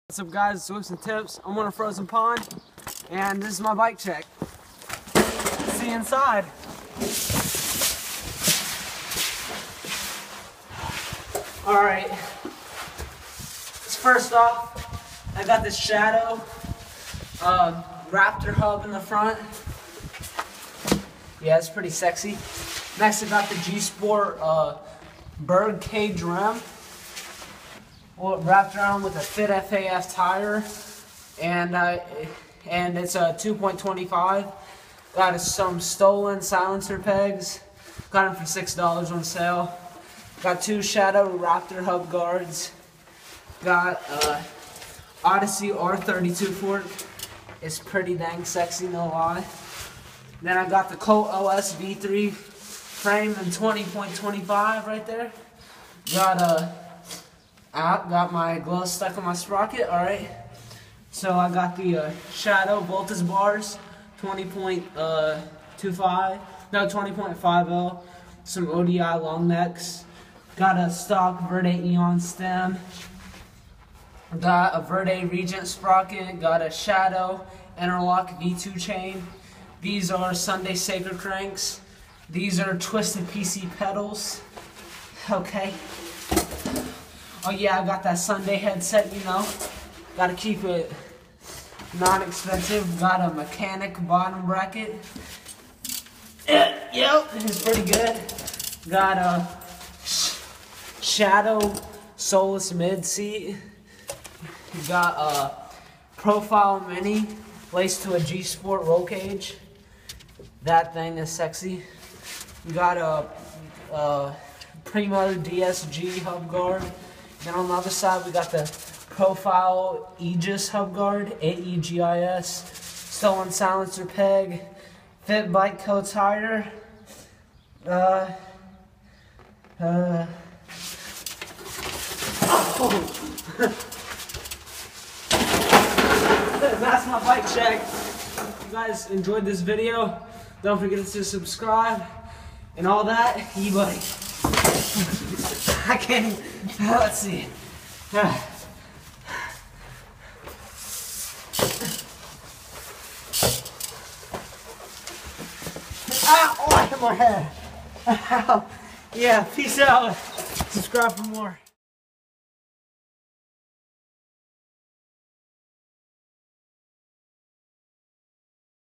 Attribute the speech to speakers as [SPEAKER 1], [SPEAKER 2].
[SPEAKER 1] What's up guys, it's Whips and Tips. I'm on a frozen pond and this is my bike check. See inside. Alright, first off, I got this Shadow Raptor hub in the front. Yeah, it's pretty sexy. Next I got the G-Sport Bird Cage rim. Wrapped around with a Fit FAF tire, and it's a 2.25. Got some stolen silencer pegs. Got them for $6 on sale. Got two Shadow Raptor hub guards. Got Odyssey R32 fork. It's pretty dang sexy, no lie. Then I got the Colt OS V3 frame in 20.25 right there. Got my glove stuck on my sprocket. Alright, so I got the Shadow Voltus bars, 20.50, some ODI long necks. Got a stock Verde Eon stem. Got a Verde Regent sprocket. Got a Shadow Interlock V2 chain. These are Sunday Sacred cranks. These are Twisted PC pedals. Okay. Oh yeah, I got that Sunday headset, you know. Gotta keep it non-expensive. Got a mechanic bottom bracket. Yep, it's pretty good. Got a Shadow Solus mid seat. Got a Profile Mini laced to a G-Sport roll cage. That thing is sexy. Got a Primo DSG hub guard. Then on the other side, we got the Profile Aegis hub guard, AEGIS, stolen silencer peg, Fit bike co tire, that's my bike check. If you guys enjoyed this video, don't forget to subscribe and all that. E-bike. I can't even, let's see. Oh, I hit my head. Yeah, peace out. Subscribe for more.